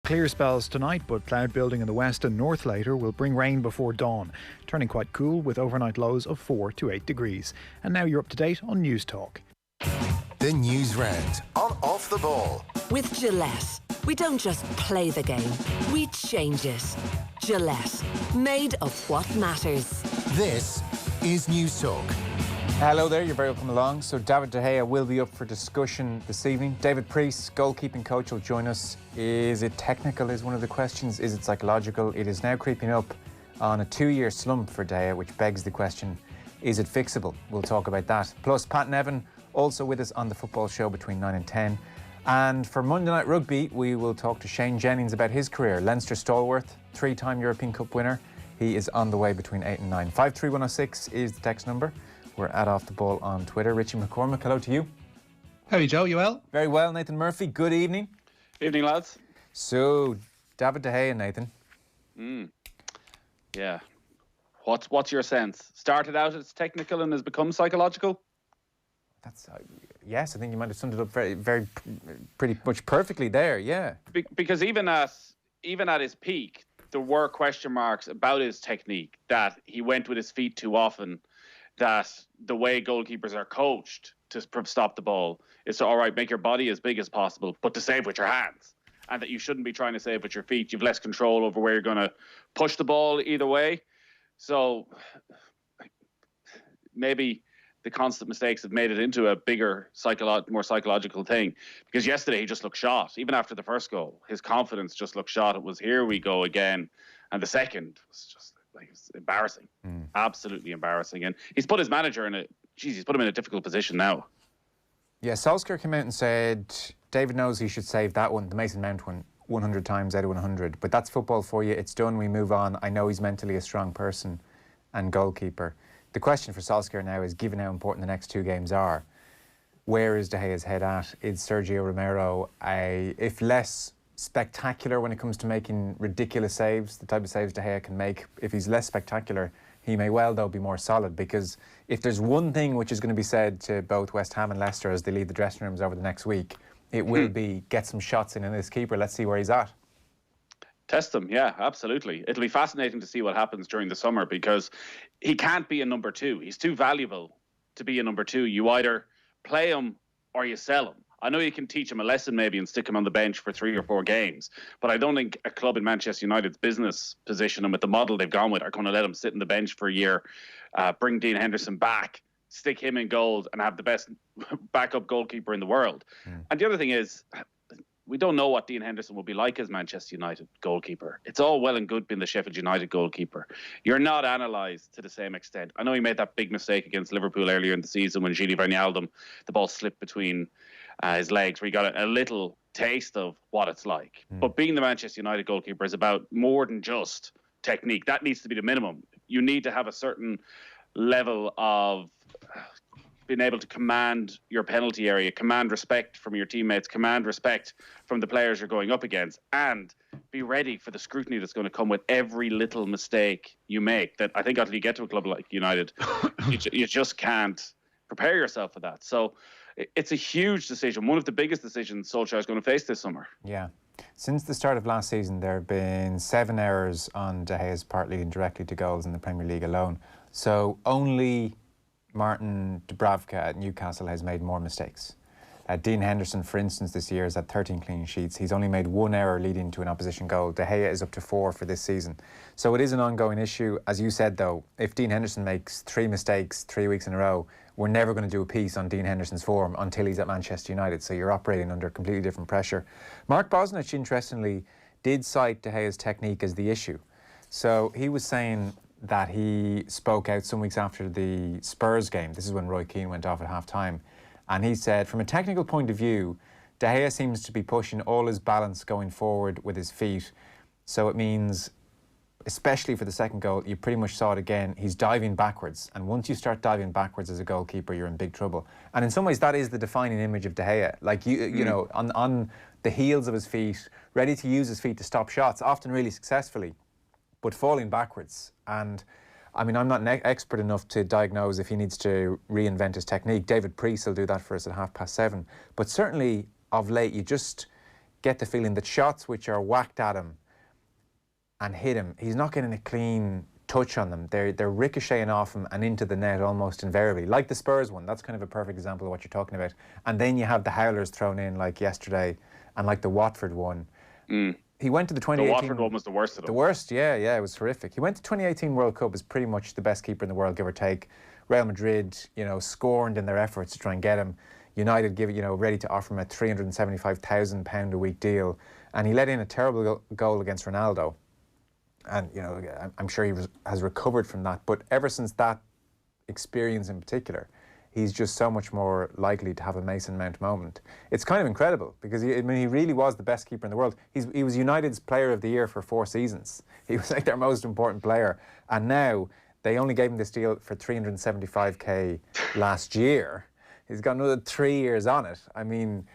Clear spells tonight, but cloud building in the west and north later will bring rain before dawn, turning quite cool with overnight lows of 4 to 8 degrees. And now you're up to date on News Talk. The Newsround on Off the Ball. With Gillette, we don't just play the game, we change it. Gillette, made of what matters. This is News Talk. Hello there, you're very welcome along. So David De Gea will be up for discussion this evening. David Priest, goalkeeping coach, will join us. Is it technical is one of the questions. Is it psychological? It is now creeping up on a 2-year slump for De Gea, which begs the question, is it fixable? We'll talk about that. Plus Pat Nevin also with us on the football show between 9 and 10. And for Monday Night Rugby, we will talk to Shane Jennings about his career. Leinster stalwart, 3-time European Cup winner. He is on the way between 8 and 9. 53106 is the text number. We're at Off the Ball on Twitter. Richie McCormick, hello to you. How are you, Joe? You well? Very well. Nathan Murphy, good evening. Evening, lads. So, David De Gea, Nathan. Yeah. What's your sense? Started out as technical and has become psychological? That's yes, I think you might have summed it up pretty much perfectly there, yeah. Because even at his peak, there were question marks about his technique, that he went with his feet too often, that the way goalkeepers are coached to stop the ball is to, all right, make your body as big as possible, but to save with your hands. And that you shouldn't be trying to save with your feet. You've less control over where you're going to push the ball either way. So maybe the constant mistakes have made it into a bigger, more psychological thing. Because yesterday he just looked shot. Even after the first goal, his confidence just looked shot. It was, here we go again. And the second was just it's embarrassing. Absolutely embarrassing. And he's put his manager he's put him in a difficult position now. Yeah, Solskjaer came out and said David knows he should save that one, the Mason Mount one, 100 times out of 100. But that's football for you. It's done. We move on. I know he's mentally a strong person and goalkeeper. The question for Solskjaer now is, given how important the next 2 games are, where is De Gea's head at? Is Sergio Romero, if less spectacular when it comes to making ridiculous saves, the type of saves De Gea can make, if he's less spectacular, he may well, though, be more solid? Because if there's one thing which is going to be said to both West Ham and Leicester as they leave the dressing rooms over the next week, it will be get some shots in this keeper. Let's see where he's at. Test him, yeah, absolutely. It'll be fascinating to see what happens during the summer, because he can't be a number 2. He's too valuable to be a number 2. You either play him or you sell him. I know you can teach him a lesson maybe and stick him on the bench for 3 or 4 games, but I don't think a club in Manchester United's business position and with the model they've gone with are going to let him sit on the bench for a year, bring Dean Henderson back, stick him in goals and have the best backup goalkeeper in the world. And the other thing is, we don't know what Dean Henderson will be like as Manchester United goalkeeper. It's all well and good being the Sheffield United goalkeeper. You're not analysed to the same extent. I know he made that big mistake against Liverpool earlier in the season when Gini Wijnaldum, the ball slipped between his legs, where he got a little taste of what it's like. But being the Manchester United goalkeeper is about more than just technique. That needs to be the minimum. You need to have a certain level of being able to command your penalty area, command respect from your teammates, command respect from the players you're going up against, and be ready for the scrutiny that's going to come with every little mistake you make. That I think until you get to a club like United, you just can't prepare yourself for that. So it's a huge decision, one of the biggest decisions Solskjaer is going to face this summer. Yeah. Since the start of last season, there have been 7 errors on De Gea's part leading directly to goals in the Premier League alone. So only Martin Dubravka at Newcastle has made more mistakes. Dean Henderson, for instance, this year has had 13 clean sheets. He's only made 1 error leading to an opposition goal. De Gea is up to 4 for this season. So it is an ongoing issue. As you said, though, if Dean Henderson makes 3 mistakes 3 weeks in a row, we're never going to do a piece on Dean Henderson's form until he's at Manchester United. So you're operating under completely different pressure. Mark Bosnich, interestingly, did cite De Gea's technique as the issue. So he was saying that he spoke out some weeks after the Spurs game. This is when Roy Keane went off at half-time. And he said, from a technical point of view, De Gea seems to be pushing all his balance going forward with his feet. So it means, especially for the second goal, you pretty much saw it again, he's diving backwards. And once you start diving backwards as a goalkeeper, you're in big trouble. And in some ways, that is the defining image of De Gea. Like, you know, on the heels of his feet, ready to use his feet to stop shots, often really successfully, but falling backwards. And I mean, I'm not an expert enough to diagnose if he needs to reinvent his technique. David Priest will do that for us at 7:30. But certainly, of late, get the feeling that shots which are whacked at him and hit him, he's not getting a clean touch on them. They're ricocheting off him and into the net almost invariably, like the Spurs one. That's kind of a perfect example of what you're talking about. And then you have the howlers thrown in like yesterday and like the Watford one. He went to the 2018... The Watford one was the worst of them. The worst, yeah, it was horrific. He went to 2018 World Cup as pretty much the best keeper in the world, give or take. Real Madrid, scorned in their efforts to try and get him. United ready to offer him a £375,000 a week deal. And he let in a terrible goal against Ronaldo. And, I'm sure he has recovered from that. But ever since that experience in particular, he's just so much more likely to have a Mason Mount moment. It's kind of incredible because he really was the best keeper in the world. He was United's Player of the Year for 4 seasons. He was like their most important player. And now they only gave him this deal for $375K last year. He's got another 3 years on it. I mean,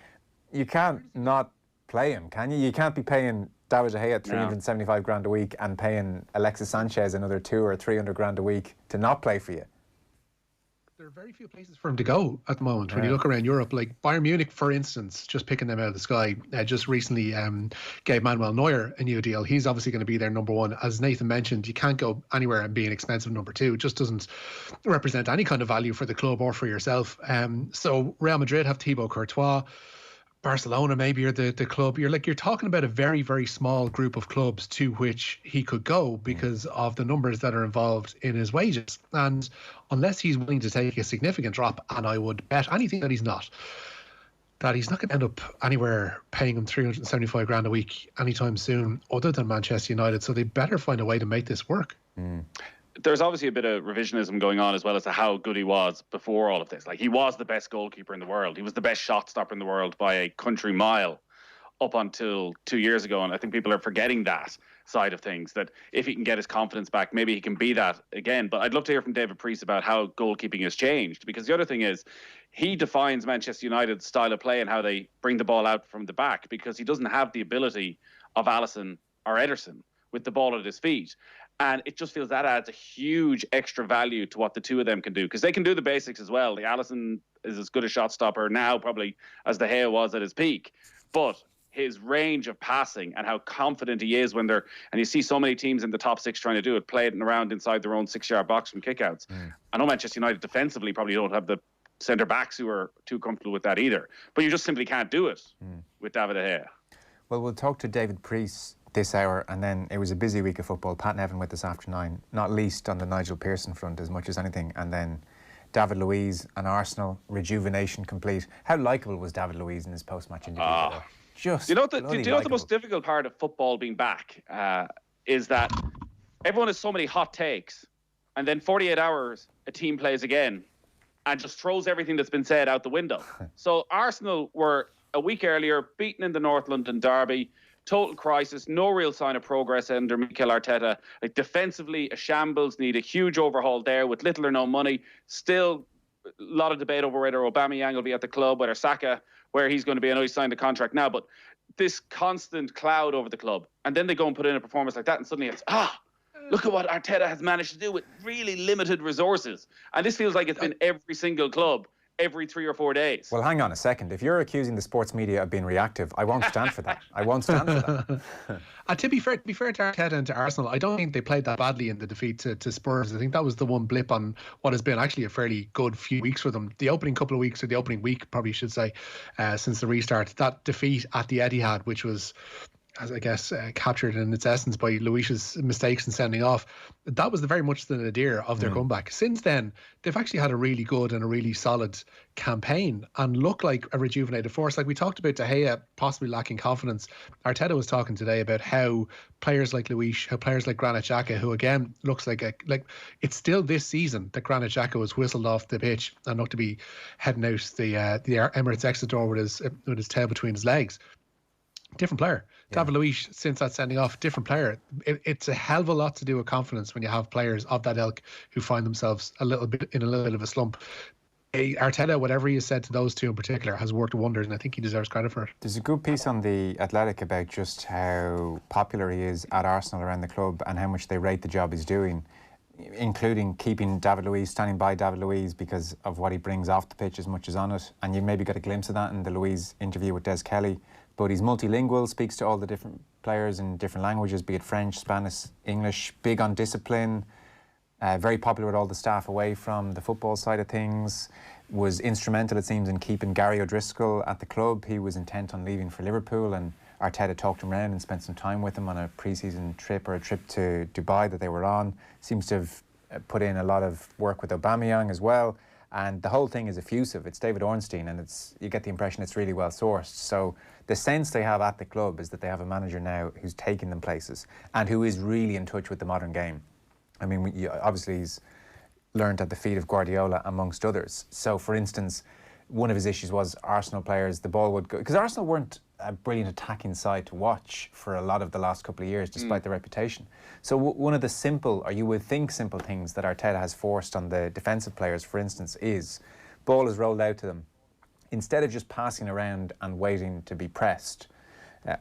you can't not play him, can you? You can't be paying David De Gea 375 grand a week and paying Alexis Sanchez another 200 or 300 grand a week to not play for you. There are very few places for him to go at the moment. When you look around Europe, like Bayern Munich, for instance, just picking them out of the sky, just recently gave Manuel Neuer a new deal. He's obviously going to be their number one. As Nathan mentioned, you can't go anywhere and be an expensive number two. It just doesn't represent any kind of value for the club or for yourself. So Real Madrid have Thibaut Courtois. Barcelona maybe are the club. You're talking about a very, very small group of clubs to which he could go because of the numbers that are involved in his wages. And unless he's willing to take a significant drop, and I would bet anything that he's not going to end up anywhere paying him 375 grand a week anytime soon other than Manchester United. So they better find a way to make this work. There's obviously a bit of revisionism going on as well as to how good he was before all of this. Like, he was the best goalkeeper in the world. He was the best shot stopper in the world by a country mile up until 2 years ago. And I think people are forgetting that side of things, that if he can get his confidence back, maybe he can be that again. But I'd love to hear from David Priest about how goalkeeping has changed, because the other thing is he defines Manchester United's style of play and how they bring the ball out from the back, because he doesn't have the ability of Alisson or Ederson with the ball at his feet. And it just feels that adds a huge extra value to what the two of them can do, because they can do the basics as well. The Alisson is as good a shot stopper now probably as De Gea was at his peak, but his range of passing and how confident he is when they're, and you see so many teams in the top six trying to do it, playing around inside their own 6-yard box from kickouts. I know Manchester United defensively probably don't have the centre backs who are too comfortable with that either, but you just simply can't do it with David De Gea. Well, we'll talk to David Priest this hour, and then it was a busy week of football. Pat Nevin with us after 9, not least on the Nigel Pearson front as much as anything, and then David Luiz and Arsenal, rejuvenation complete. How likeable was David Luiz in his post-match interview? Just do you know what the most difficult part of football being back is that everyone has so many hot takes, and then 48 hours a team plays again and just throws everything that's been said out the window. So Arsenal were a week earlier beaten in the North London derby. Total crisis, no real sign of progress under Mikel Arteta. Like, defensively, a shambles, need a huge overhaul there with little or no money. Still a lot of debate over whether Aubameyang will be at the club, whether Saka, where he's going to be. I know he's signed a contract now, but this constant cloud over the club. And then they go and put in a performance like that, and suddenly it's, look at what Arteta has managed to do with really limited resources. And this feels like it's been every single club every 3 or 4 days. Well, hang on a second. If you're accusing the sports media of being reactive, I won't stand for that. I won't stand for that. To be fair to Arteta and to Arsenal, I don't think they played that badly in the defeat to Spurs. I think that was the one blip on what has been actually a fairly good few weeks for them. The opening couple of weeks, or the opening week, probably should say, since the restart. That defeat at the Etihad, which was, as I guess, captured in its essence by Luis's mistakes in sending off, that was very much the nadir of their comeback. Since then, they've actually had a really good and a really solid campaign and look like a rejuvenated force. Like we talked about De Gea possibly lacking confidence. Arteta was talking today about how players like Luis, how players like Granit Xhaka, who again looks like it's still this season that Granit Xhaka was whistled off the pitch and looked to be heading out the Emirates exit door with his tail between his legs. Different player. David Luiz, since that sending off, different player. It's a hell of a lot to do with confidence when you have players of that ilk who find themselves a little bit of a slump. Arteta, whatever he has said to those two in particular, has worked wonders, and I think he deserves credit for it. There's a good piece on The Athletic about just how popular he is at Arsenal around the club and how much they rate the job he's doing, including keeping David Luiz, standing by David Luiz because of what he brings off the pitch as much as on it. And you maybe got a glimpse of that in the Luiz interview with Des Kelly but he's multilingual, speaks to all the different players in different languages, be it French, Spanish, English, big on discipline, very popular with all the staff away from the football side of things, was instrumental, it seems, in keeping Gary O'Driscoll at the club. He was intent on leaving for Liverpool, and Arteta talked him around and spent some time with him on a pre-season trip or a trip to Dubai that they were on. Seems to have put in a lot of work with Aubameyang as well. And the whole thing is effusive. It's David Ornstein, and you get the impression it's really well sourced. So the sense they have at the club is that they have a manager now who's taking them places and who is really in touch with the modern game. I mean, obviously he's learned at the feet of Guardiola, amongst others. So, for instance, one of his issues was Arsenal players, the ball would go... Because Arsenal weren't a brilliant attacking side to watch for a lot of the last couple of years, despite their reputation. So one of the simple, or you would think simple things that Arteta has forced on the defensive players, for instance, is ball is rolled out to them. Instead of just passing around and waiting to be pressed,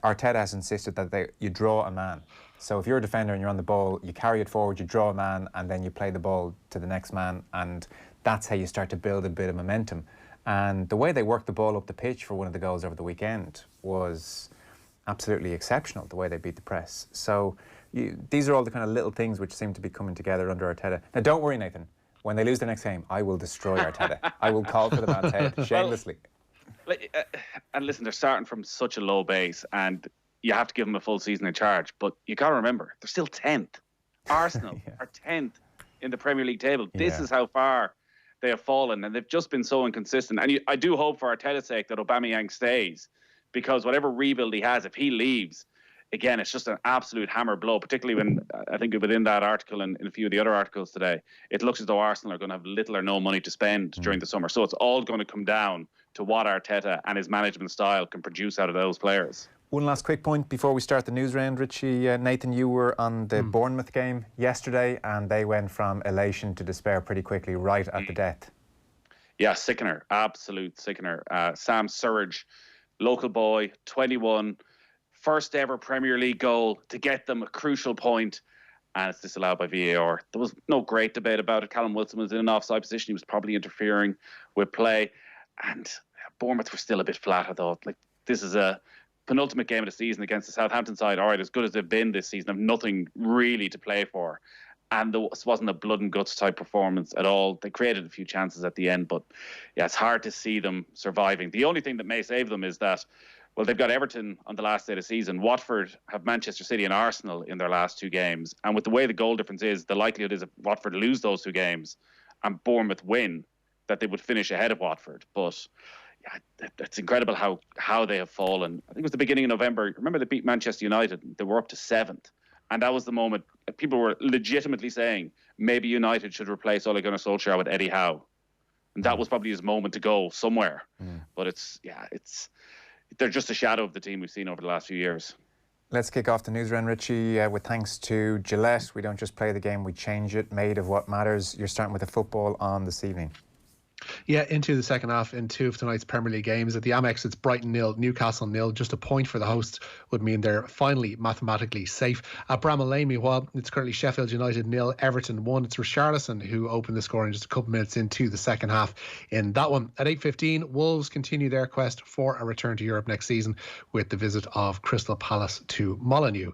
Arteta has insisted that you draw a man. So if you're a defender and you're on the ball, you carry it forward, you draw a man, and then you play the ball to the next man, and that's how you start to build a bit of momentum. And the way they worked the ball up the pitch for one of the goals over the weekend was absolutely exceptional, the way they beat the press. So these are all the kind of little things which seem to be coming together under Arteta. Now, don't worry, Nathan. When they lose the next game, I will destroy Arteta. I will call for the man's head, shamelessly. And listen, they're starting from such a low base, and you have to give them a full season in charge. But you got to remember, they're still 10th. Arsenal are 10th in the Premier League table. This is how far they have fallen, and they've just been so inconsistent. And I do hope for Arteta's sake that Aubameyang stays, because whatever rebuild he has, if he leaves, again, it's just an absolute hammer blow, particularly when, I think within that article and in a few of the other articles today, it looks as though Arsenal are going to have little or no money to spend during the summer. So it's all going to come down to what Arteta and his management style can produce out of those players. One last quick point before we start the news round, Richie. Nathan, you were on the Bournemouth game yesterday, and they went from elation to despair pretty quickly, right at the death. Yeah, sickener, absolute sickener. Sam Surridge, local boy, 21, first ever Premier League goal to get them a crucial point, and it's disallowed by VAR. There was no great debate about it. Callum Wilson was in an offside position. He was probably interfering with play, and Bournemouth were still a bit flat, I thought. Like, this is a penultimate game of the season against the Southampton side. All right, as good as they've been this season, have nothing really to play for. And this wasn't a blood and guts type performance at all. They created a few chances at the end, but yeah, it's hard to see them surviving. The only thing that may save them is that, well, they've got Everton on the last day of the season. Watford have Manchester City and Arsenal in their last two games. And with the way the goal difference is, the likelihood is if Watford lose those two games and Bournemouth win, that they would finish ahead of Watford. But yeah, it's incredible how they have fallen. I think it was the beginning of November. Remember they beat Manchester United? They were up to 7th. And that was the moment people were legitimately saying maybe United should replace Ole Gunnar Solskjaer with Eddie Howe. And that was probably his moment to go somewhere. But they're just a shadow of the team we've seen over the last few years. Let's kick off the news round, Richie, with thanks to Gillette. We don't just play the game, we change it, made of what matters. You're starting with the football on this evening. Yeah, into the second half in two of tonight's Premier League games. At the Amex, it's Brighton 0, Newcastle 0. Just a point for the hosts would mean they're finally mathematically safe. At Bramall Lane, meanwhile, it's currently Sheffield United 0, Everton 1. It's Richarlison who opened the score in just a couple minutes into the second half in that one. At 8:15, Wolves continue their quest for a return to Europe next season with the visit of Crystal Palace to Molineux.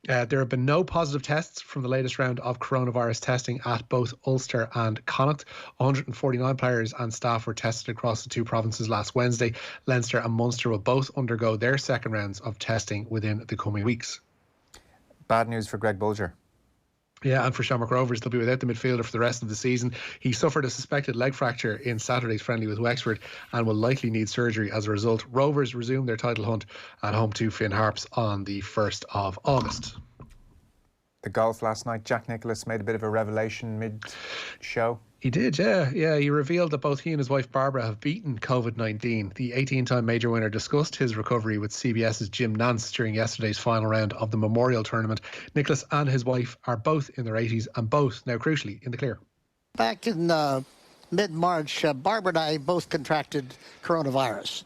There have been no positive tests from the latest round of coronavirus testing at both Ulster and Connacht. 149 players and staff were tested across the two provinces last Wednesday. Leinster and Munster will both undergo their second rounds of testing within the coming weeks. Bad news for Greg Bulger. Yeah, and for Shamrock Rovers, they'll be without the midfielder for the rest of the season. He suffered a suspected leg fracture in Saturday's friendly with Wexford and will likely need surgery as a result. Rovers resume their title hunt at home to Finn Harps on the 1st of August. The golf last night, Jack Nicklaus made a bit of a revelation mid-show. He did, yeah. He revealed that both he and his wife Barbara have beaten COVID-19. The 18-time major winner discussed his recovery with CBS's Jim Nance during yesterday's final round of the Memorial Tournament. Nicklaus and his wife are both in their 80s and both, now crucially, in the clear. Back in mid-March, Barbara and I both contracted coronavirus.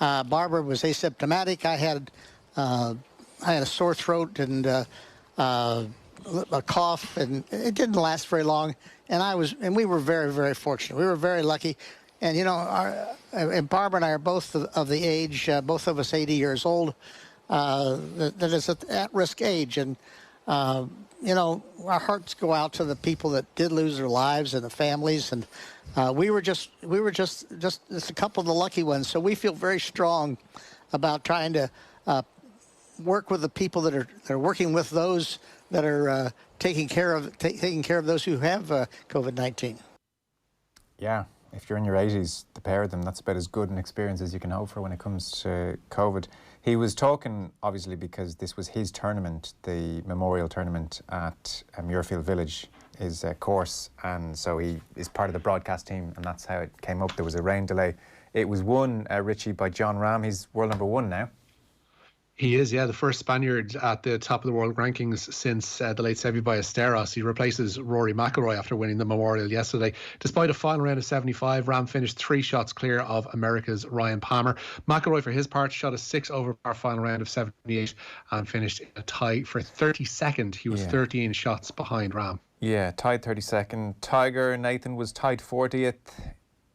Barbara was asymptomatic. I had a sore throat and a cough, and it didn't last very long. And we were very, very fortunate. We were very lucky. And and Barbara and I are both of the age, both of us 80 years old, that is at-risk age. And our hearts go out to the people that did lose their lives and the families. And we were just a couple of the lucky ones. So we feel very strong about trying to work with the people that are working with those that are taking care of those who have COVID-19. Yeah, if you're in your 80s, the pair of them, that's about as good an experience as you can hope for when it comes to COVID. He was talking, obviously, because this was his tournament, the memorial tournament at Muirfield Village, his course, and so he is part of the broadcast team, and that's how it came up. There was a rain delay. It was won, Richie, by John Ram. He's world number 1 now. He is, yeah, the first Spaniard at the top of the world rankings since the late Seve Ballesteros. He replaces Rory McIlroy after winning the Memorial yesterday. Despite a final round of 75, Ram finished 3 shots clear of America's Ryan Palmer. McIlroy, for his part, shot a 6-over par final round of 78 and finished in a tie for 32nd. He was 13 shots behind Ram. Yeah, tied 32nd. Tiger, Nathan, was tied 40th.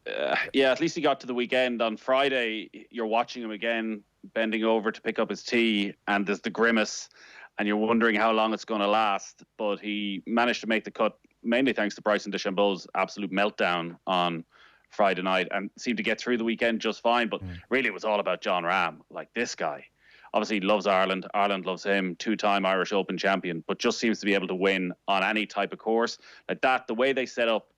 At least he got to the weekend. On Friday, you're watching him again, bending over to pick up his tee, and there's the grimace, and you're wondering how long it's going to last. But he managed to make the cut, mainly thanks to Bryson DeChambeau's absolute meltdown on Friday night, and seemed to get through the weekend just fine. But really, it was all about John Ram. Like, this guy obviously loves Ireland. Ireland loves him, 2-time Irish Open champion, but just seems to be able to win on any type of course. Like that, the way they set up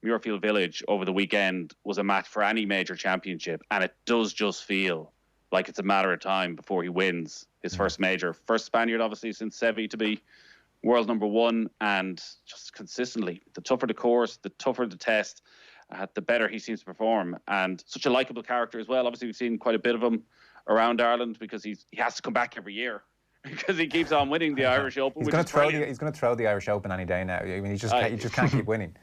Muirfield Village over the weekend was a match for any major championship, and it does just feel like it's a matter of time before he wins his first major. First Spaniard, obviously, since Seve to be world number 1, and just consistently, the tougher the course, the tougher the test, the better he seems to perform. And such a likeable character as well. Obviously, we've seen quite a bit of him around Ireland because he has to come back every year because he keeps on winning the Irish Open. He's going to throw the Irish Open any day now. I mean, he just can't keep winning.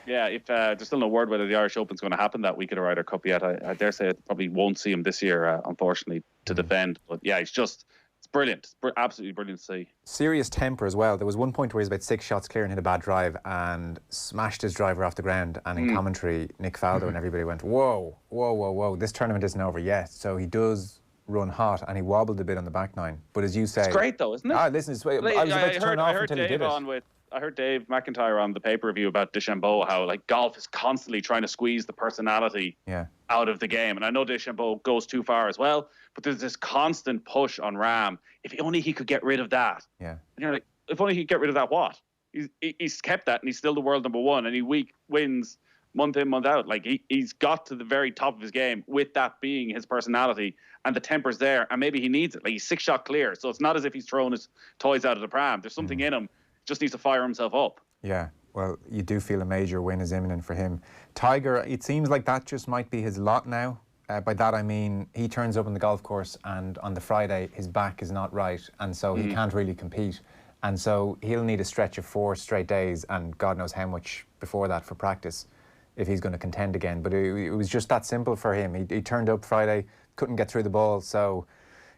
Yeah, if there's still no word whether the Irish Open's going to happen that week at the Ryder Cup yet. I dare say I probably won't see him this year, unfortunately, to defend. But yeah, it's brilliant. It's absolutely brilliant to see. Serious temper as well. There was one point where he was about 6 shots clear and hit a bad drive and smashed his driver off the ground. And in commentary, Nick Faldo and everybody went, whoa, whoa, whoa, whoa, this tournament isn't over yet. So he does run hot, and he wobbled a bit on the back nine. But as you say... It's great, though, isn't it? Listen, I was about to turn off until he did it. I heard Dave McIntyre on the pay-per-view about DeChambeau, how like golf is constantly trying to squeeze the personality out of the game. And I know DeChambeau goes too far as well, but there's this constant push on Ram. If only he could get rid of that. Yeah. And you're like, if only he could get rid of that, what? He's kept that, and he's still the world number 1, and he wins month in, month out. Like he's got to the very top of his game with that being his personality, and the temper's there, and maybe he needs it. Like, he's 6 shot clear, so it's not as if he's throwing his toys out of the pram. There's something in him. Just needs to fire himself up. Yeah, well, you do feel a major win is imminent for him. Tiger, it seems like that just might be his lot now. By that I mean he turns up on the golf course and on the Friday his back is not right, and so he can't really compete. And so he'll need a stretch of 4 straight days, and God knows how much before that for practice, if he's going to contend again. But it was just that simple for him. He turned up Friday, couldn't get through the ball, so...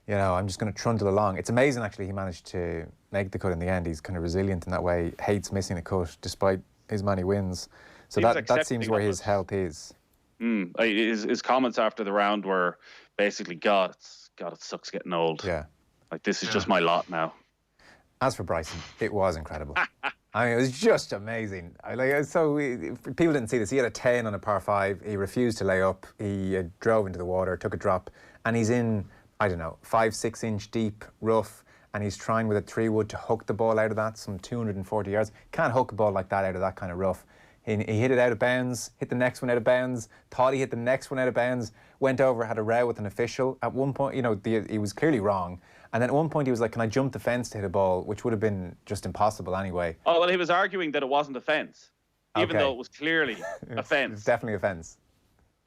I'm just going to trundle along. It's amazing, actually, he managed to make the cut in the end. He's kind of resilient in that way, hates missing a cut despite his many wins. So that seems where his health is. His comments after the round were basically, God, it sucks getting old. Yeah. Like, this is just my lot now. As for Bryson, it was incredible. I mean, it was just amazing. People didn't see this. He had a 10 on a par 5. He refused to lay up. He drove into the water, took a drop, and he's in... 5-6 inch deep rough, and he's trying with a 3-wood to hook the ball out of that, some 240 yards. Can't hook a ball like that out of that kind of rough. He hit it out of bounds, hit the next one out of bounds, thought he hit the next one out of bounds, went over, had a row with an official. At one point, he was clearly wrong. And then at one point he was like, can I jump the fence to hit a ball? Which would have been just impossible anyway. Oh, well, he was arguing that it wasn't a fence, even though it was clearly a fence. It's definitely a fence.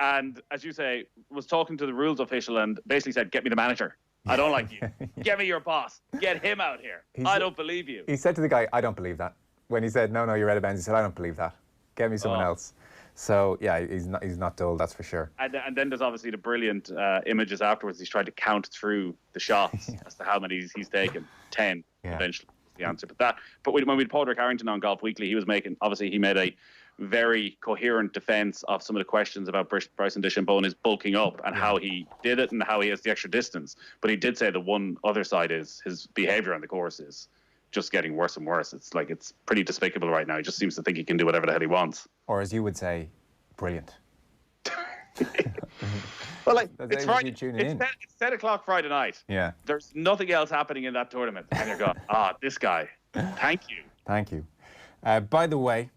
And, as you say, was talking to the rules official and basically said, get me the manager. I don't like you. Get me your boss. Get him out here. I don't believe you. He said to the guy, I don't believe that. When he said, no, you're out of bounds, he said, I don't believe that. Get me someone else. So, yeah, he's not dull, that's for sure. And then there's obviously the brilliant images afterwards. He's tried to count through the shots as to how many he's taken. 10, eventually, was the answer. But when we had Padraig Harrington on Golf Weekly, he made a very coherent defence of some of the questions about Bryson DeChambeau is bulking up and how he did it and how he has the extra distance. But he did say the one other side is his behaviour on the course is just getting worse and worse. It's like, it's pretty despicable right now. He just seems to think he can do whatever the hell he wants. Or as you would say, brilliant. Well, like, That's it's Friday. It's 10 o'clock Friday night. Yeah. There's nothing else happening in that tournament. And you're going, this guy. Thank you. Thank you. By the way,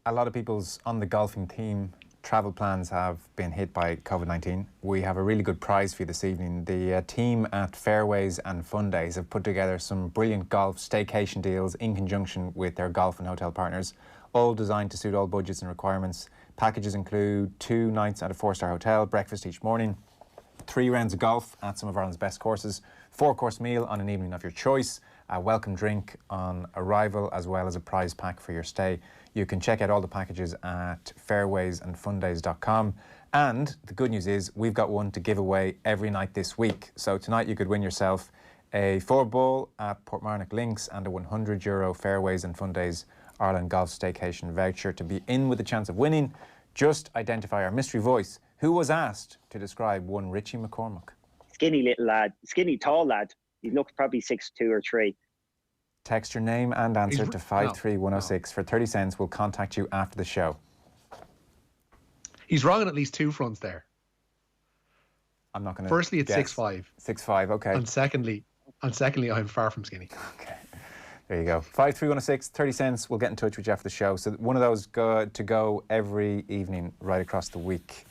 a lot of people's on the golfing theme travel plans have been hit by COVID-19. We have a really good prize for you this evening. The team at Fairways and Fun Days have put together some brilliant golf staycation deals in conjunction with their golf and hotel partners, all designed to suit all budgets and requirements. Packages include 2 nights at a 4-star hotel, breakfast each morning, 3 rounds of golf at some of Ireland's best courses, 4-course meal on an evening of your choice, a welcome drink on arrival, as well as a prize pack for your stay. You can check out all the packages at fairwaysandfundays.com. And the good news is we've got one to give away every night this week. So tonight you could win yourself a 4-ball at Portmarnock Links and a €100 Fairways and Fun Days Ireland Golf Staycation voucher. To be in with a chance of winning, just identify our mystery voice who was asked to describe one Richie McCormack. Skinny little lad, skinny tall lad. He looks probably 6'2" or 3. Text your name and answer to 53106 for 30 cents. We'll contact you after the show. He's wrong on at least 2 fronts there. I'm not going to. Firstly, it's 6'5". 6'5", okay. And secondly, I'm far from skinny. Okay. There you go. 53106, 30 cents. We'll get in touch with you after the show. So one of those to go every evening right across the week.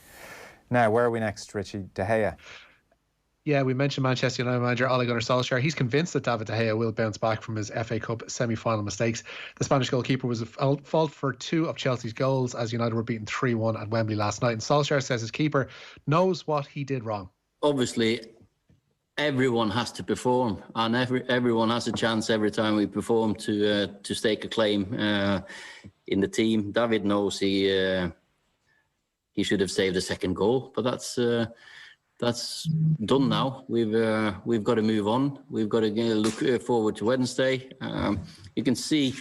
Now, where are we next, Richie? De Gea. Yeah, we mentioned Manchester United manager Ole Gunnar Solskjaer. He's convinced that David De Gea will bounce back from his FA Cup semi-final mistakes. The Spanish goalkeeper was at fault for 2 of Chelsea's goals as United were beaten 3-1 at Wembley last night. And Solskjaer says his keeper knows what he did wrong. Obviously, everyone has to perform, and everyone has a chance every time we perform to stake a claim in the team. David knows he should have saved a second goal, but that's done now. We've got to move on. We've got to look forward to Wednesday. You can see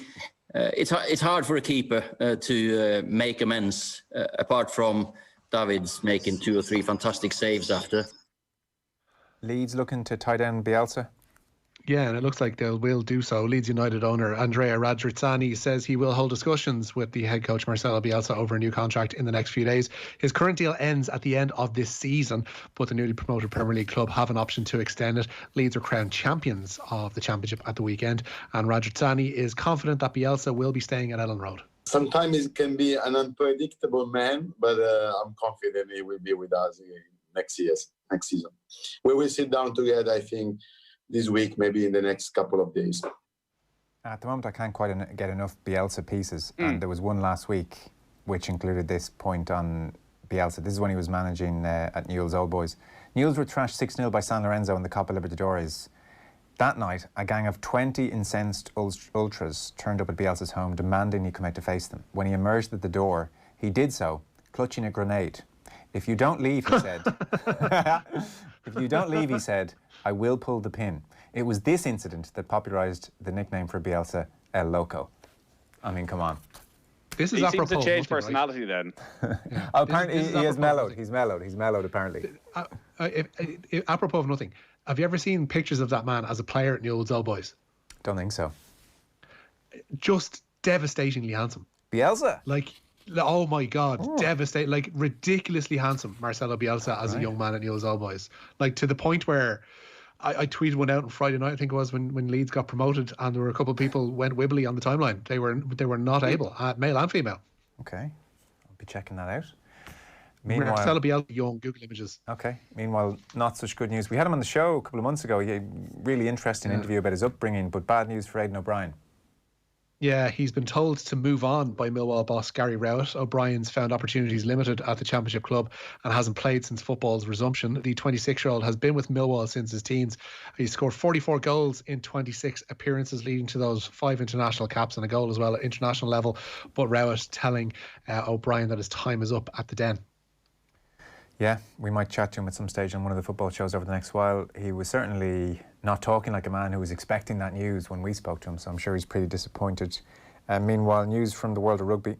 it's hard for a keeper to make amends, apart from David's making 2 or 3 fantastic saves after. Leeds looking to tie down Bielsa? Yeah, and it looks like they will do so. Leeds United owner Andrea Radrizzani says he will hold discussions with the head coach Marcelo Bielsa over a new contract in the next few days. His current deal ends at the end of this season, but the newly promoted Premier League club have an option to extend it. Leeds are crowned champions of the Championship at the weekend, and Radrizzani is confident that Bielsa will be staying at Ellen Road. Sometimes it can be an unpredictable man, but I'm confident he will be with us next season. We will sit down together, I think, this week, maybe in the next couple of days. At the moment, I can't quite get enough Bielsa pieces. And there was one last week which included this point on Bielsa. This is when he was managing at Newell's Old Boys. Newell's were thrashed 6-0 by San Lorenzo in the Copa Libertadores. That night, a gang of 20 incensed ultras turned up at Bielsa's home, demanding he come out to face them. When he emerged at the door, he did so, clutching a grenade. If you don't leave, he said, if you don't leave, he said, I will pull the pin. It was this incident that popularised the nickname for Bielsa, El Loco. I mean, come on. This is he apropos seems to change nothing, personality right? then. Yeah. Apparently this he has mellowed. Nothing. He's mellowed, apparently. Apropos of nothing, have you ever seen pictures of that man as a player at Newell's Old Boys? Don't think so. Just devastatingly handsome. Bielsa? Like, oh my God, devastating, like ridiculously handsome Marcelo Bielsa as a young man at Newell's Old Boys. Like to the point where I tweeted one out on Friday night, I think it was, when Leeds got promoted, and there were a couple of people went wibbly on the timeline. They were not able, male and female. Okay, I'll be checking that out. Meanwhile, Marcelo Bielsa, young, Google images. Okay. Meanwhile, not such good news. We had him on the show a couple of months ago. He had a really interesting interview about his upbringing, but bad news for Aidan O'Brien. Yeah, he's been told to move on by Millwall boss Gary Rowett. O'Brien's found opportunities limited at the Championship club and hasn't played since football's resumption. The 26-year-old has been with Millwall since his teens. He scored 44 goals in 26 appearances, leading to those 5 international caps and a goal as well at international level. But Rowett telling O'Brien that his time is up at the Den. Yeah, we might chat to him at some stage on one of the football shows over the next while. He was certainly not talking like a man who was expecting that news when we spoke to him, so I'm sure he's pretty disappointed. Meanwhile, news from the world of rugby.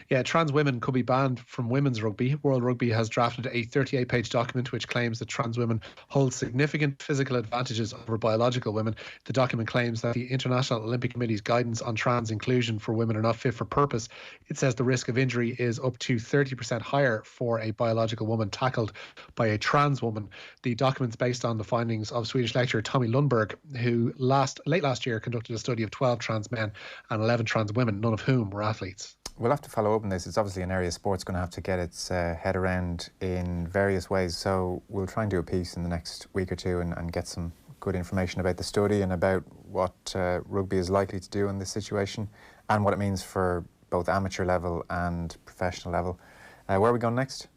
Yeah, trans women could be banned from women's rugby. World Rugby has drafted a 38-page document which claims that trans women hold significant physical advantages over biological women. The document claims that the International Olympic Committee's guidance on trans inclusion for women are not fit for purpose. It says the risk of injury is up to 30% higher for a biological woman tackled by a trans woman. The document's based on the findings of Swedish lecturer Tommy Lundberg, who late last year conducted a study of 12 trans men and 11 trans women, none of whom were athletes. We'll have to follow up on this. It's obviously an area sport's going to have to get its head around in various ways. So we'll try and do a piece in the next week or two and get some good information about the study and about what rugby is likely to do in this situation and what it means for both amateur level and professional level. Where are we going next?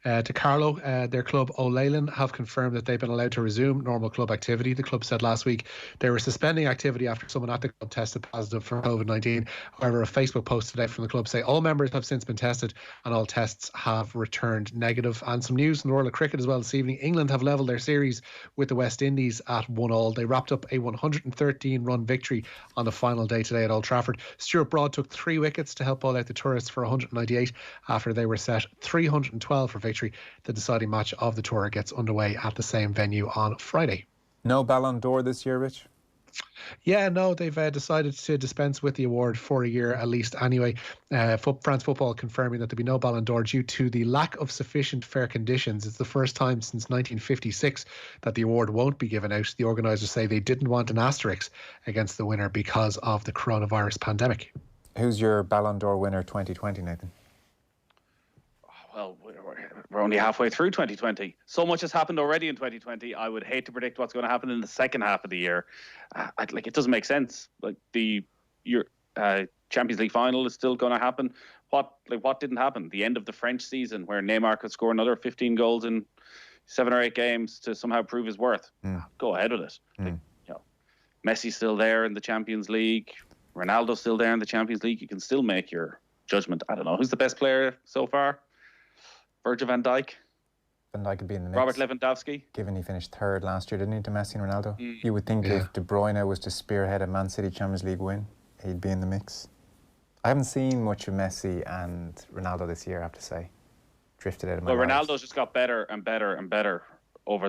To Carlow, their club O'Leyland have confirmed that they've been allowed to resume normal club activity. The club said last week they were suspending activity after someone at the club tested positive for COVID-19. However, a Facebook post today from the club say all members have since been tested and all tests have returned negative. And some news in the world of cricket as well this evening. England have levelled their series with the West Indies at 1-1. They wrapped up a 113-run victory on the final day today at Old Trafford. Stuart Broad took 3 wickets to help bowl out the tourists for 198 after they were set 312 for victory. The deciding match of the tour gets underway at the same venue on Friday. No Ballon d'Or this year, Rich? Yeah, no, they've decided to dispense with the award for a year at least anyway. France Football confirming that there'll be no Ballon d'Or due to the lack of sufficient fair conditions. It's the first time since 1956 that the award won't be given out. The organisers say they didn't want an asterisk against the winner because of the coronavirus pandemic. Who's your Ballon d'Or winner 2020, Nathan? Well, we're only halfway through 2020. So much has happened already in 2020. I would hate to predict what's going to happen in the second half of the year. It doesn't make sense. Like the Champions League final is still going to happen. What didn't happen? The end of the French season, where Neymar could score another 15 goals in 7 or 8 games to somehow prove his worth. Go ahead with it. Messi's still there in the Champions League. Ronaldo's still there in the Champions League. You can still make your judgment. I don't know who's the best player so far. Virgil van Dijk. Van Dijk could be in the mix. Robert Lewandowski. Given he finished 3rd last year, didn't he, to Messi and Ronaldo? You would think if De Bruyne was to spearhead a Man City Champions League win, he'd be in the mix. I haven't seen much of Messi and Ronaldo this year, I have to say. Drifted out of my life. Ronaldo's just got better and better and better over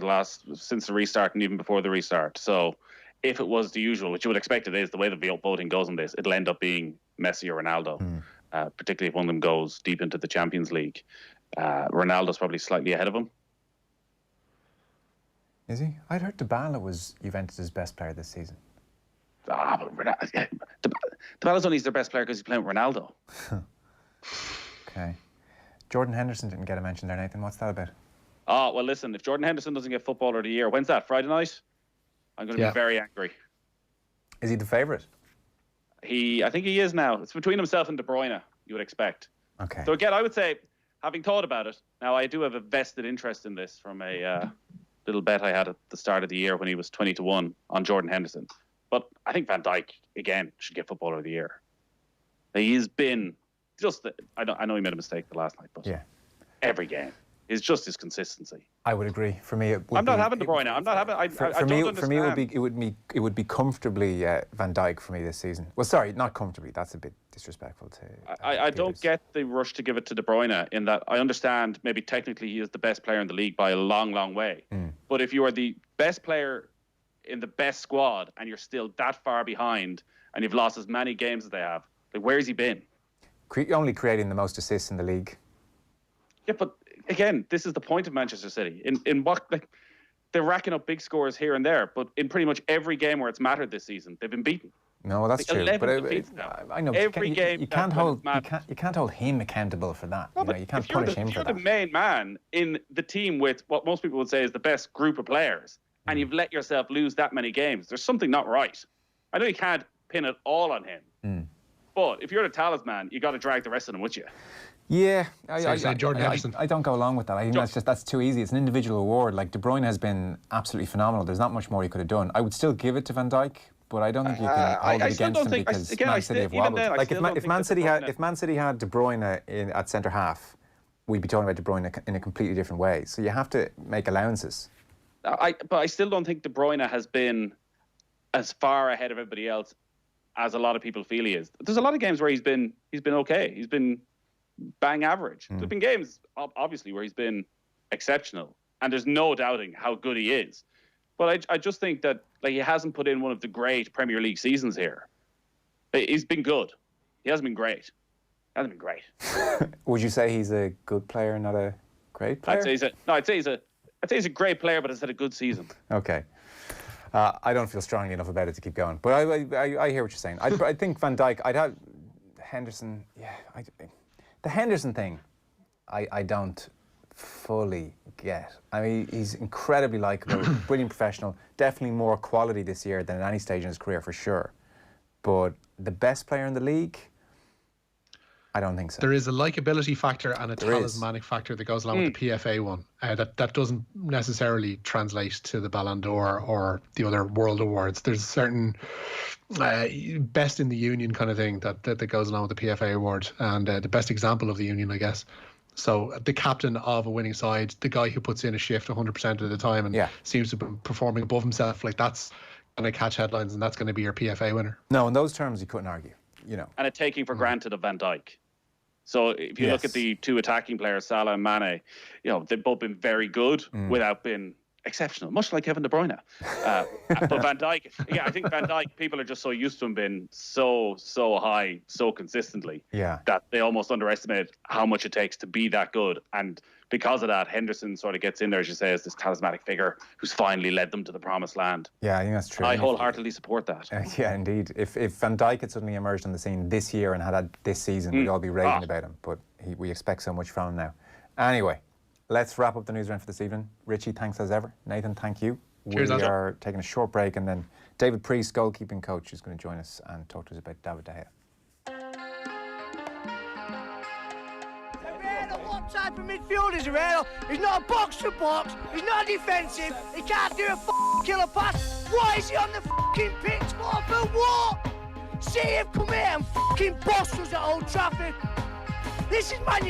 since the restart and even before the restart. So if it was the usual, which you would expect it is, the way the voting goes on this, it'll end up being Messi or Ronaldo, particularly if one of them goes deep into the Champions League. Ronaldo's probably slightly ahead of him. Is he? I'd heard Dybala was Juventus' best player this season. Dybala's only their best player because he's playing with Ronaldo. Okay. Jordan Henderson didn't get a mention there, Nathan. What's that about? Oh, well, listen, if Jordan Henderson doesn't get Footballer of the Year, when's that? Friday night? I'm going to be very angry. Is he the favourite? I think he is now. It's between himself and De Bruyne, you would expect. Okay. So again, I would say, having thought about it, now I do have a vested interest in this from a little bet I had at the start of the year when he was 20-1 on Jordan Henderson. But I think Van Dijk, again, should get Footballer of the Year. He's been I know he made a mistake the last night, but every game is just his consistency. I would agree. For me, I'm not having De Bruyne. I'm not having. For me, it would be comfortably Van Dijk for me this season. Well, sorry, not comfortably. That's a bit disrespectful to. I don't get the rush to give it to De Bruyne. In that, I understand maybe technically he is the best player in the league by a long, long way. But if you are the best player in the best squad and you're still that far behind and you've lost as many games as they have, like where's he been? Only creating the most assists in the league. Yeah, but again, this is the point of Manchester City. In what they're racking up big scores here and there, but in pretty much every game where it's mattered this season, they've been beaten. No, that's true. 11 defeats now. I know. Every game you can't hold him accountable for that. No, you can't punish him for that. If you're the main man in the team with what most people would say is the best group of players, and you've let yourself lose that many games, there's something not right. I know you can't pin it all on him, but if you're the talisman, you got to drag the rest of them with you. Yeah, Jordan Henderson. I don't go along with that. I think that's too easy. It's an individual award. Like De Bruyne has been absolutely phenomenal. There's not much more he could have done. I would still give it to Van Dijk, but I don't think you can hold it against him because Man City have wobbled. Like if Man City had De Bruyne at centre half, we'd be talking about De Bruyne in a completely different way. So you have to make allowances. But I still don't think De Bruyne has been as far ahead of everybody else as a lot of people feel he is. There's a lot of games where he's been okay. He's been bang average. There's been games, obviously, where he's been exceptional, and there's no doubting how good he is. But I just think that he hasn't put in one of the great Premier League seasons here. He's been good. He hasn't been great. He hasn't been great. Would you say he's a good player, not a great player? I'd say he's a great player, but has had a good season. Okay. I don't feel strongly enough about it to keep going, but I hear what you're saying. I think Van Dijk. I'd have Henderson. Yeah, the Henderson thing, I don't fully get. I mean, he's incredibly likeable, brilliant professional, definitely more quality this year than at any stage in his career for sure. But the best player in the league, I don't think so. There is a likability factor and a talismanic factor that goes along with the PFA one. That doesn't necessarily translate to the Ballon d'Or or the other world awards. There's certain best in the union kind of thing that goes along with the PFA award, and the best example of the union, I guess. So the captain of a winning side, the guy who puts in a shift 100% of the time and seems to be performing above himself, that's going to catch headlines, and that's going to be your PFA winner. No, in those terms, you couldn't argue. And a taking for granted of Van Dijk. So if you look at the two attacking players, Salah and Mane, they've both been very good without being exceptional, much like Kevin De Bruyne. But Van Dijk, I think Van Dijk, people are just so used to him being so high, so consistently, that they almost underestimate how much it takes to be that good. And because of that, Henderson sort of gets in there, as you say, as this talismanic figure who's finally led them to the promised land. Yeah, I think that's true. I wholeheartedly support that. Yeah, indeed. If Van Dijk had suddenly emerged on the scene this year and had this season, we'd all be raving about him. But we expect so much from him now. Anyway, let's wrap up the news round for this evening. Richie, thanks as ever. Nathan, thank you. Cheers, we are taking a short break, and then David Priest, goalkeeping coach, is going to join us and talk to us about David De Gea. What type of midfielder is Herrera? He's not a box-to-box. He's not defensive. He can't do a killer pass. Why is he on the pitch for what? See him come here and boss us at Old Trafford. This is Man